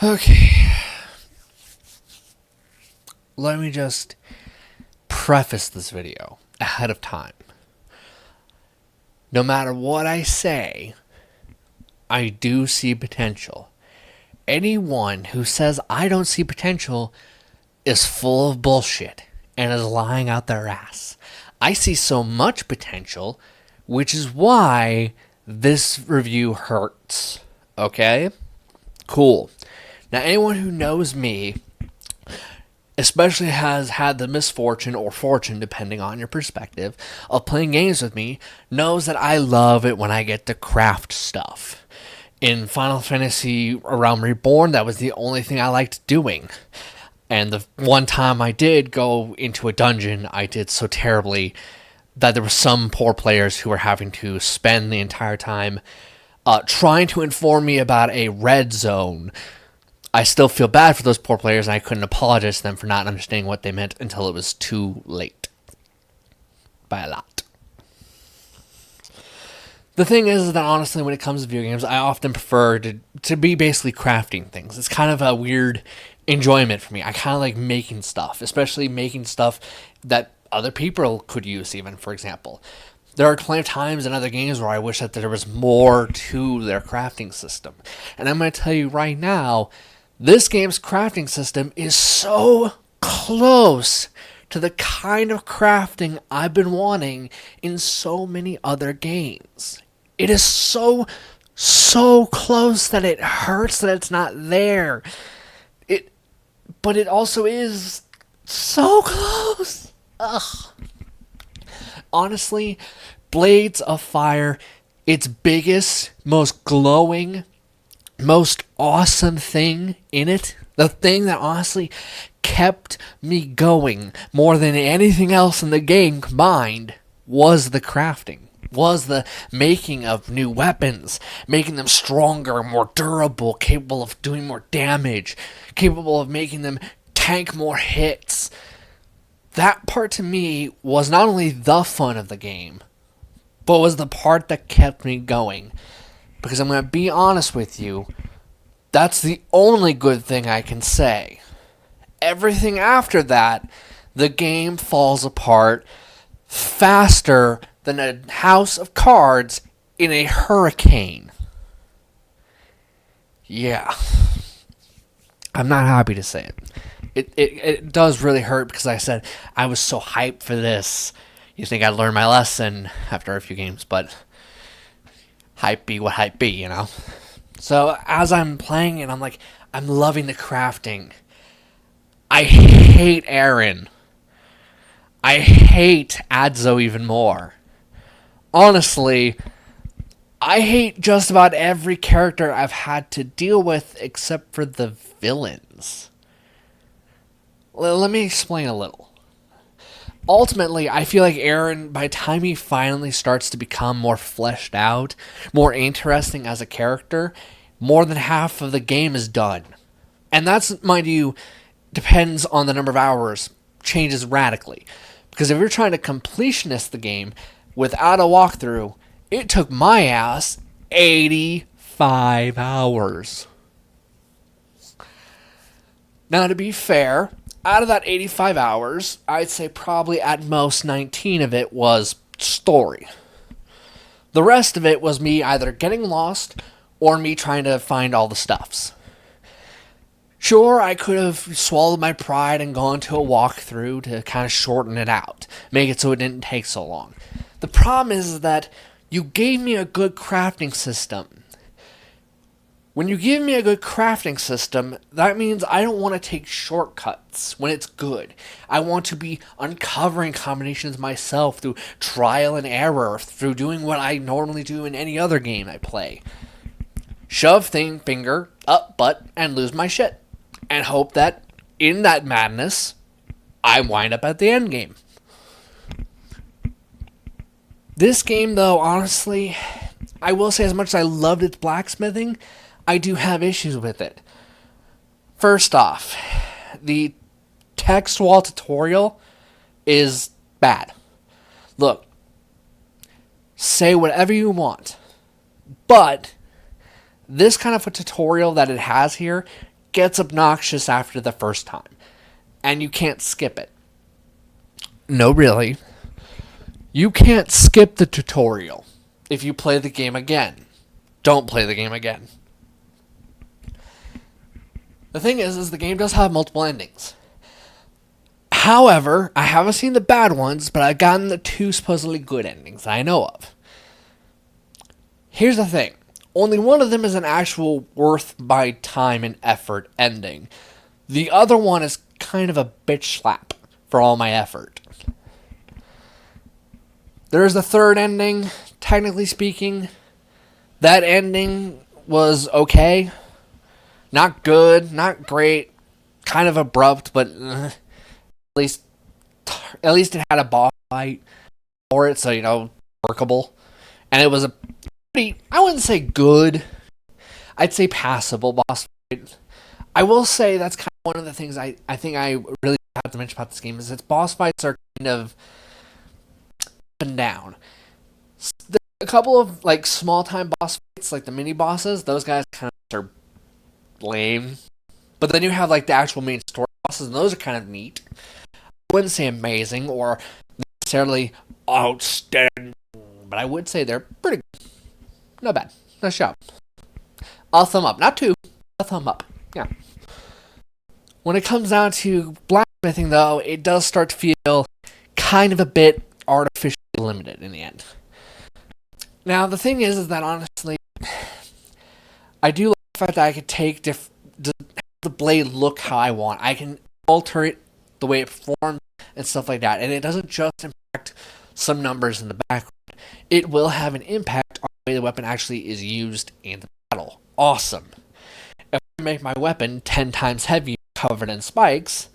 Okay, let me just preface this video ahead of time. No matter what I say, I do see potential. Anyone who says I don't see potential is full of bullshit and is lying out their ass. I see so much potential, which is why this review hurts. Okay? Cool. Now, anyone who knows me, especially has had the misfortune or fortune, depending on your perspective, of playing games with me, knows that I love it when I get to craft stuff. In Final Fantasy Realm Reborn, that was the only thing I liked doing. And the one time I did go into a dungeon, I did so terribly that there were some poor players who were having to spend the entire time trying to inform me about a red zone. I still feel bad for those poor players, and I couldn't apologize to them for not understanding what they meant until it was too late. By a lot. The thing is that honestly, when it comes to video games, I often prefer to be basically crafting things. It's kind of a weird enjoyment for me. I kind of like making stuff, especially making stuff that other people could use even, for example. There are plenty of times in other games where I wish that there was more to their crafting system. And I'm going to tell you right now, this game's crafting system is so close to the kind of crafting I've been wanting in so many other games. It is so close that it hurts that it's not there. But it also is so close. Ugh. Honestly, Blades of Fire, its biggest, most glowing, most awesome thing in it, the thing that honestly kept me going more than anything else in the game combined, was the crafting. Was the making of new weapons, making them stronger, more durable, capable of doing more damage, capable of making them tank more hits. That part to me was not only the fun of the game, but was the part that kept me going. Because I'm going to be honest with you, that's the only good thing I can say. Everything after that, the game falls apart faster than a house of cards in a hurricane. Yeah. I'm not happy to say it. It does really hurt because like I said, I was so hyped for this. You think I'd learn my lesson after a few games, but hype be what hype be, you know? So as I'm playing it, I'm loving the crafting. I hate Aaron. I hate Adzo even more. Honestly, I hate just about every character I've had to deal with except for the villains. Let me explain a little. Ultimately, I feel like Aaron, by the time he finally starts to become more fleshed out, more interesting as a character, more than half of the game is done. And that's, mind you, depends on the number of hours, changes radically. Because if you're trying to completionist the game without a walkthrough, it took my ass 85 hours. Now, to be fair, out of that 85 hours, I'd say probably at most 19 of it was story. The rest of it was me either getting lost or me trying to find all the stuffs. Sure, I could have swallowed my pride and gone to a walkthrough to kind of shorten it out, make it so it didn't take so long. The problem is that you gave me a good crafting system. When you give me a good crafting system, that means I don't want to take shortcuts when it's good. I want to be uncovering combinations myself through trial and error, through doing what I normally do in any other game I play. Shove finger up butt and lose my shit. And hope that in that madness, I wind up at the end game. This game, though, honestly, I will say as much as I loved its blacksmithing, I do have issues with it. First off, the text wall tutorial is bad. Look, say whatever you want, but this kind of a tutorial that it has here gets obnoxious after the first time, and you can't skip it. No, really. You can't skip the tutorial if you play the game again. Don't play the game again. The thing is the game does have multiple endings. However, I haven't seen the bad ones, but I've gotten the 2 supposedly good endings I know of. Here's the thing. Only one of them is an actual worth my time and effort ending. The other one is kind of a bitch slap for all my effort. There's the 3rd ending, technically speaking. That ending was okay. Not good, not great, kind of abrupt, but at least it had a boss fight for it, so, workable. And it was a pretty, I wouldn't say good, I'd say passable boss fight. I will say that's kind of one of the things I think I really have to mention about this game is its boss fights are kind of up and down. There's a couple of small time boss fights, like the mini bosses, those guys kind of are lame. But then you have the actual main story bosses, and those are kind of neat. I wouldn't say amazing or necessarily outstanding, but I would say they're pretty good. Not bad. Nice job. A thumb up. Not 2. A thumb up. Yeah. When it comes down to blacksmithing, though, it does start to feel kind of a bit artificially limited in the end. Now, the thing is that honestly, I do like the fact that I could take the blade look how I want. I can alter it the way it performs and stuff like that. And it doesn't just impact some numbers in the background. It will have an impact on the way the weapon actually is used in the battle. Awesome. If I make my weapon 10 times heavier, covered in spikes,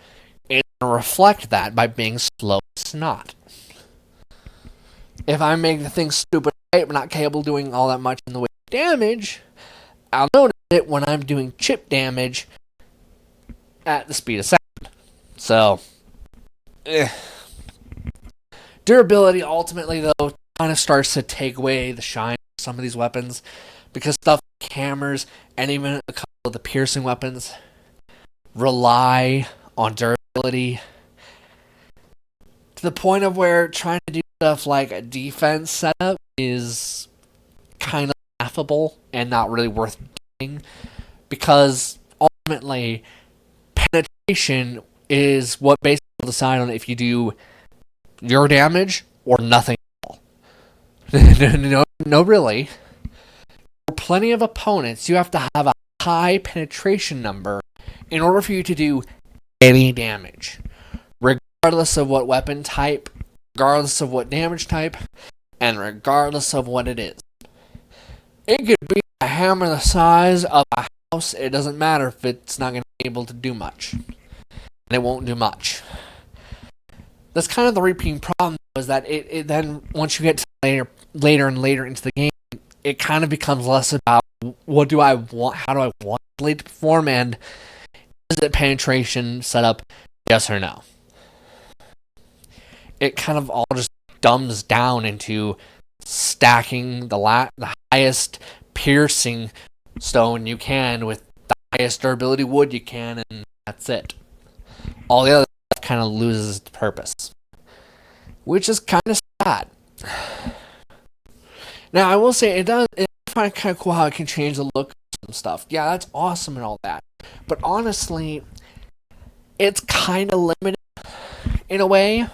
it's going to reflect that by being slow as snot. If I make the thing stupid right, but not capable of doing all that much in the way of damage, I'll notice it when I'm doing chip damage at the speed of sound. So, durability ultimately, though, kind of starts to take away the shine of some of these weapons, because stuff like hammers and even a couple of the piercing weapons rely on durability to the point of where trying to do stuff like a defense setup is kind of laughable and not really worth doing, because ultimately penetration is what basically will decide on if you do your damage or nothing at all. No, really. For plenty of opponents, you have to have a high penetration number in order for you to do any damage, regardless of what weapon type, regardless of what damage type, and regardless of what it is. It could be a hammer the size of a house. It doesn't matter if it's not going to be able to do much. And it won't do much. That's kind of the repeating problem, is that it then, once you get to later and later into the game, it kind of becomes less about what do I want, how do I want the blade to perform, and is it penetration setup, yes or no. It kind of all just dumbs down into stacking the highest piercing stone you can with the highest durability wood you can, and that's it. All the other stuff kind of loses its purpose, which is kind of sad. Now, I will say, I find it kind of cool how it can change the look of some stuff. Yeah, that's awesome and all that. But honestly, it's kind of limited in a way.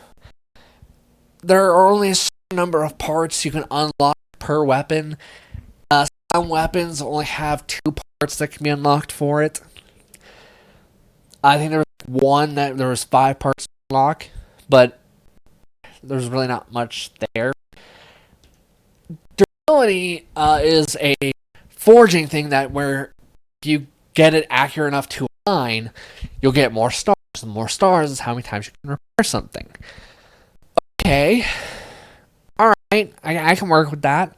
There are only a certain number of parts you can unlock per weapon. Some weapons only have 2 parts that can be unlocked for it. I think there was one that there was 5 parts to unlock, but there's really not much there. Durability is a forging thing that where if you get it accurate enough to a line, you'll get more stars. The more stars is how many times you can repair something. Okay. Alright, I can work with that.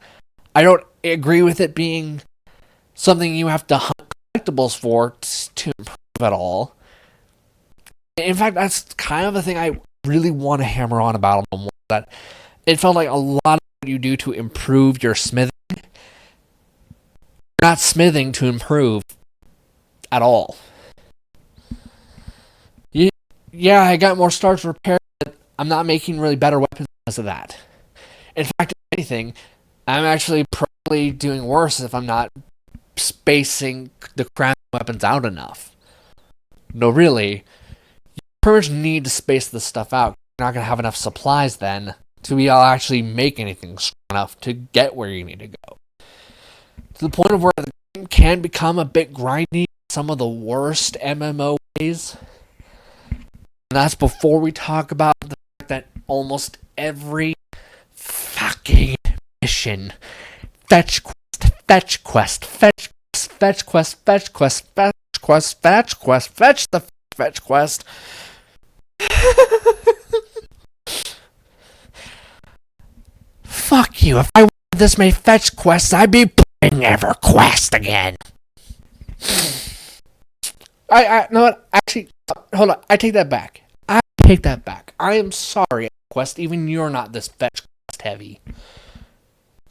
I don't agree with it being something you have to hunt collectibles for to improve at all. In fact, that's kind of the thing I really want to hammer on about a little more. That it felt like a lot of what you do to improve your smithing, you're not smithing to improve at all. yeah, I got more stars repaired, but I'm not making really better weapons because of that. In fact, if anything, I'm actually probably doing worse if I'm not spacing the crafting weapons out enough. No, really, you pretty much need to space this stuff out. You're not going to have enough supplies then to be able to actually make anything strong enough to get where you need to go. To the point of where the game can become a bit grindy, some of the worst MMO ways. And that's before we talk about the fact that almost every fucking mission, fetch quest, fetch quest, fetch quest, fetch quest, fetch quest, fetch quest, fetch quest, fetch the fetch quest. Fuck you. If I wanted this many fetch quests, I'd be playing EverQuest again. I know what? Actually, hold on. I take that back. I am sorry, Quest. Even you're not this fetch quest heavy.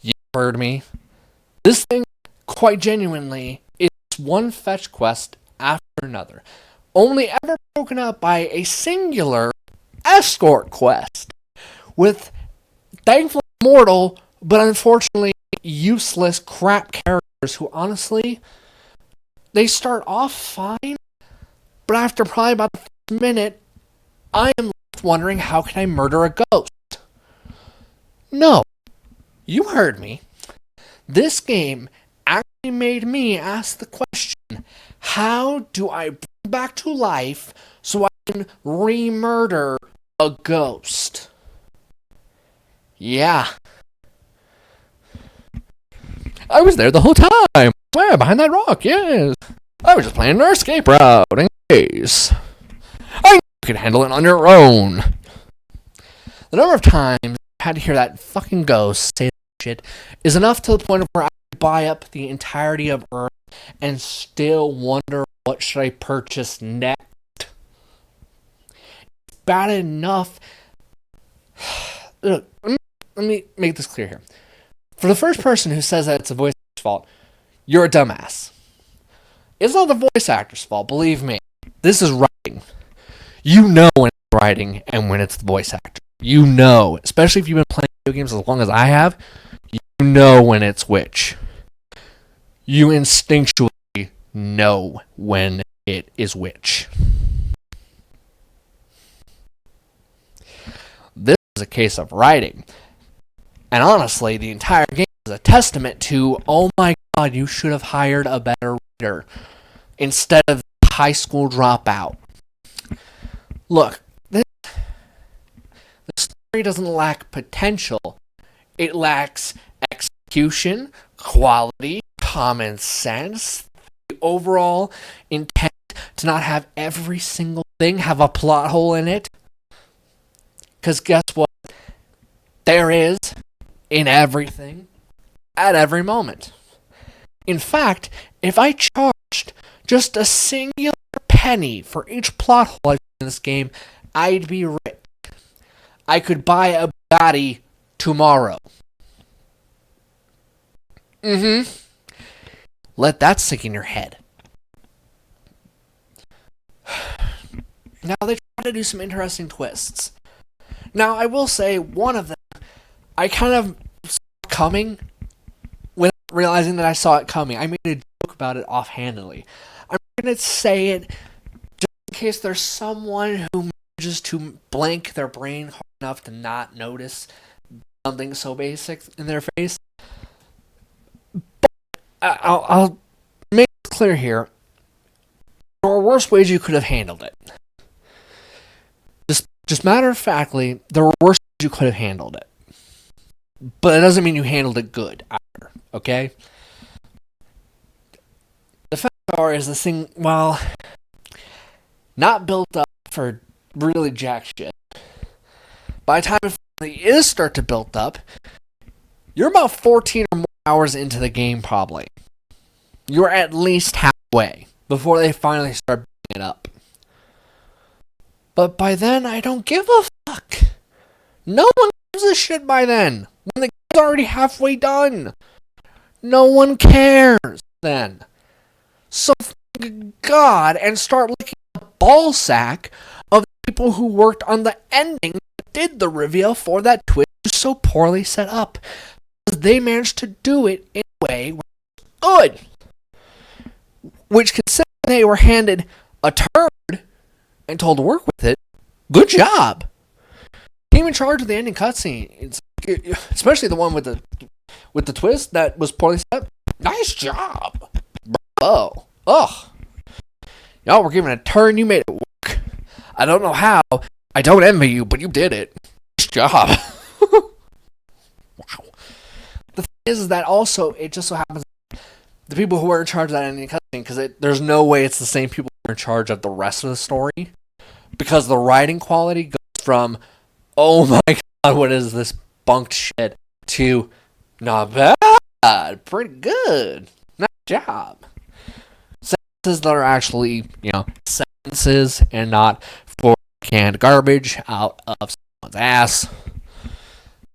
You heard me. This thing, quite genuinely, is one fetch quest after another, only ever broken up by a singular escort quest with thankfully mortal, but unfortunately useless crap characters who honestly, they start off fine, but after probably about the first minute, I am left wondering, how can I murder a ghost? No, you heard me. This game actually made me ask the question, how do I bring back to life so I can re-murder a ghost? Yeah. I was there the whole time. Where? Behind that rock, yes. I was just planning our escape route in case. I knew you could handle it on your own. The number of times I had to hear that fucking ghost say that shit is enough to the point of where I could buy up the entirety of Earth and still wonder what should I purchase next. It's bad enough. Look, let me make this clear here. For the first person who says that it's a voice actor's fault, you're a dumbass. It's not the voice actor's fault, believe me. This is writing. You know when it's writing and when it's the voice actor. You know, especially if you've been playing video games as long as I have, you know when it's which. You instinctually know when it is which. This is a case of writing. And honestly, the entire game is a testament to, oh my god, you should have hired a better writer instead of the high school dropout. Look, the story doesn't lack potential. It lacks execution, quality, common sense, the overall intent to not have every single thing have a plot hole in it. Because guess what? There is in everything, at every moment. In fact, if I charged just a singular penny for each plot hole in this game, I'd be rich. I could buy a Bugatti tomorrow. Let that sink in your head. Now, they try to do some interesting twists. Now, I will say, one of them, I kind of saw it coming without realizing that I saw it coming. I made a joke about it offhandedly. I'm going to say it just in case there's someone who manages to blank their brain hard enough to not notice something so basic in their face. But I'll make it clear here. There were worse ways you could have handled it. Just matter of factly, there were worse ways you could have handled it. But it doesn't mean you handled it good either, okay? The fact is this thing, well, not built up for really jack shit. By the time it finally is start to build up, you're about 14 or more hours into the game probably. You're at least halfway before they finally start building it up. But by then, I don't give a fuck. No one gives a shit by then. When the game's already halfway done. No one cares then. So, thank God, and start licking the ball sack of the people who worked on the ending that did the reveal for that twist was so poorly set up. They managed to do it in a way where it was good. Which, considering they were handed a turd and told to work with it, good job. Came in charge of the ending cutscene, especially the one with the twist that was poorly set up. Nice job. Bravo. Ugh. Y'all were given a turn, you made it work. I don't know how. I don't envy you, but you did it. Nice job. Wow. The thing is that also, it just so happens the people who are in charge of that ending cutscene, because there's no way it's the same people who are in charge of the rest of the story, because the writing quality goes from, oh my god, what is this bunked shit, to, not bad, pretty good, nice job. Sentences that are actually, sentences and not for canned garbage out of someone's ass.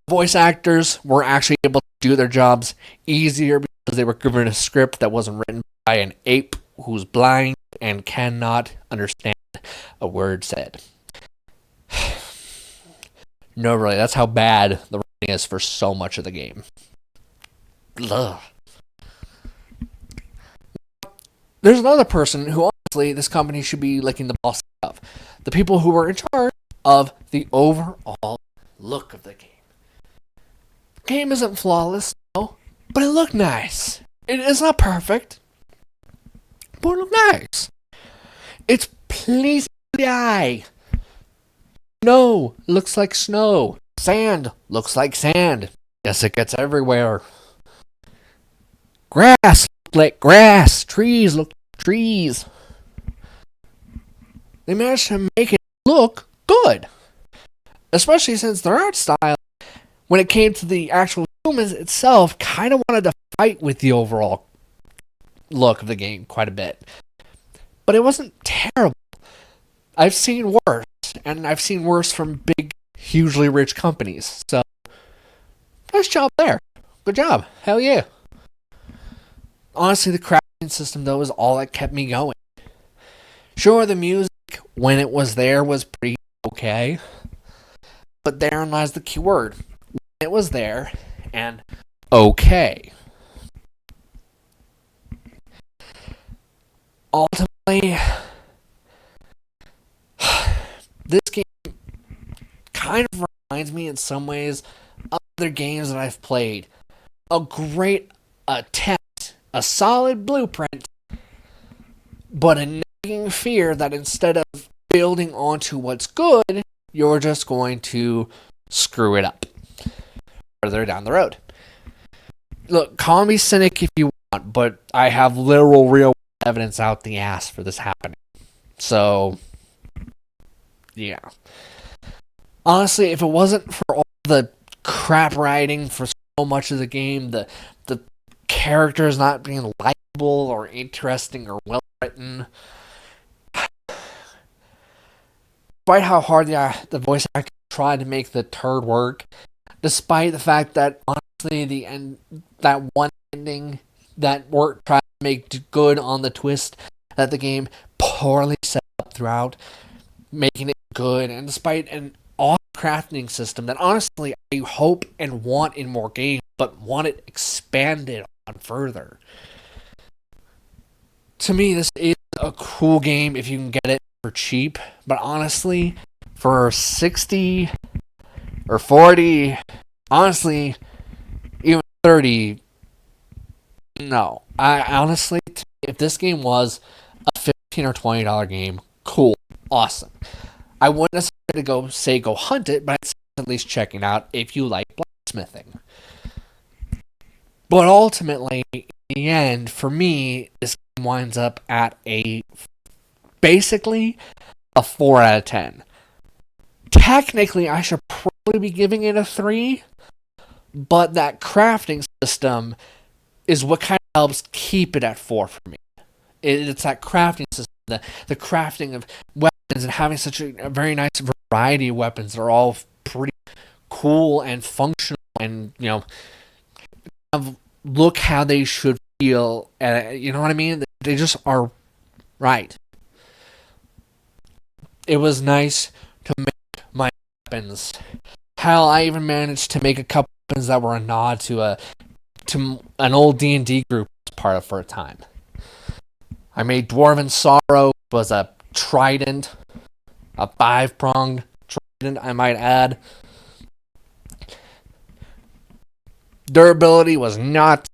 Voice actors were actually able to do their jobs easier because they were given a script that wasn't written by an ape who's blind and cannot understand a word said. No, really, that's how bad the writing is for so much of the game. Ugh. There's another person who, honestly, this company should be licking the balls of. The people who were in charge of the overall look of the game. The game isn't flawless, no, but it looked nice. It's not perfect, but it looked nice. It's pleasing to the eye. Snow looks like snow. Sand looks like sand. Yes, it gets everywhere. Grass looked like grass. Trees look like trees. They managed to make it look good. Especially since their art style, when it came to the actual humans itself, kind of wanted to fight with the overall look of the game quite a bit. But it wasn't terrible. I've seen worse, and I've seen worse from big, hugely rich companies. So, nice job there. Good job. Hell yeah. Honestly, the crafting system, though, is all that kept me going. Sure, the music, when it was there, was pretty okay. But therein lies the key word. It was there, and okay. Ultimately, this game kind of reminds me in some ways of other games that I've played. A great attempt, a solid blueprint, but a nagging fear that instead of building onto what's good, you're just going to screw it up further down the road. Look, call me cynic if you want, but I have literal, real evidence out the ass for this happening. So, yeah. Honestly, if it wasn't for all the crap writing for so much of the game, the characters not being likable or interesting or well written, despite how hard the voice actor tried to make the turd work, despite the fact that honestly that one ending that work tried to make good on the twist that the game poorly set up throughout, making it good, and despite an awesome crafting system that honestly I hope and want in more games, but want it expanded on further. To me, this is a cool game if you can get it for cheap, but honestly, for 60 or 40, honestly, even 30, no. I honestly, if this game was a $15 or $20 game, cool, awesome. I wouldn't necessarily go hunt it, but I'd at least check it out if you like blacksmithing. But ultimately, in the end, for me, this game winds up at basically a 4 out of 10. Technically, I should probably be giving it a 3, but that crafting system is what kind of helps keep it at 4 for me. It's that crafting system, the crafting of weapons and having such a very nice variety of weapons that are all pretty cool and functional and, look how they should feel. You know what I mean? They just are right. it was nice to make my weapons. Hell, I even managed to make a couple weapons that were a nod to an old D&D group I was part of for a time. I made Dwarven Sorrow, which was a trident, a 5-pronged trident, I might add. Durability was nuts.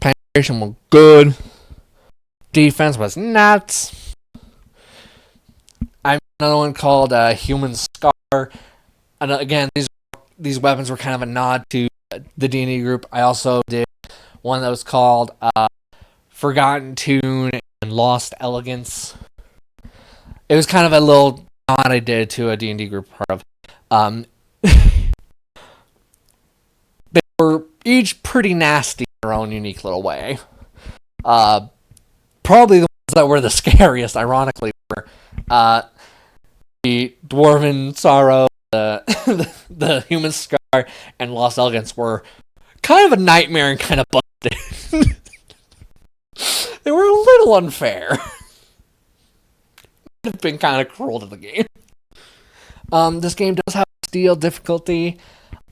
Penetration was good. Defense was nuts. I made another one called Human Scar. And again, these weapons were kind of a nod to the D&D group. I also did one that was called Forgotten Tune and Lost Elegance. It was kind of a little nod I did to a D&D group part of. They were each pretty nasty in their own unique little way. Probably the ones that were the scariest, ironically, were the Dwarven Sorrow, the Human Scar, and Lost Elegance were kind of a nightmare and kind of busted. They were a little unfair. Would have been kind of cruel to the game. This game does have steel difficulty.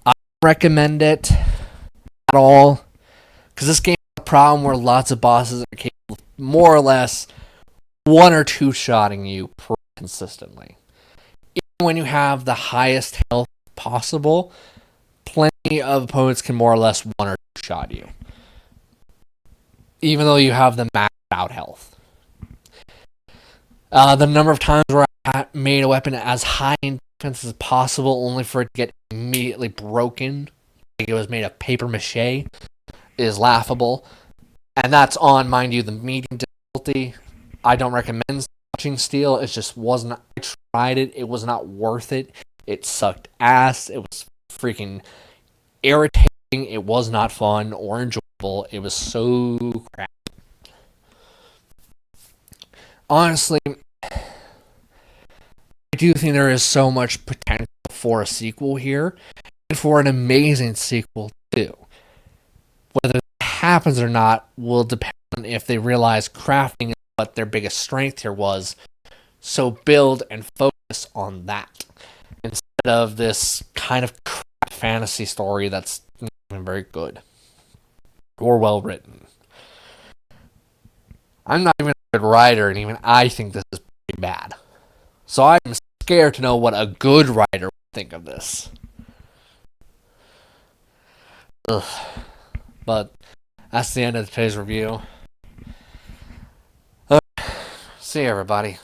I don't recommend it at all, because this game has a problem where lots of bosses are capable of more or less one or two shotting you pretty consistently. Even when you have the highest health possible, plenty of opponents can more or less one or two shot you, even though you have the maxed out health. The number of times where I made a weapon as high in defense as possible, only for it to get immediately broken, like it was made of paper mache, is laughable. And that's on, mind you, the medium difficulty. I don't recommend touching steel. It just wasn't. I tried it. It was not worth it. It sucked ass. It was freaking irritating. It was not fun or enjoyable. It was so crap. Honestly, I do think there is so much potential for a sequel here, and for an amazing sequel too. Whether it happens or not will depend on if they realize crafting is what their biggest strength here was. So build and focus on that instead of this kind of crap fantasy story that's not even very good or well written. I'm not even a good writer, and even I think this is pretty bad. So I'm scared to know what a good writer would think of this. Ugh. But that's the end of today's review. See you, everybody.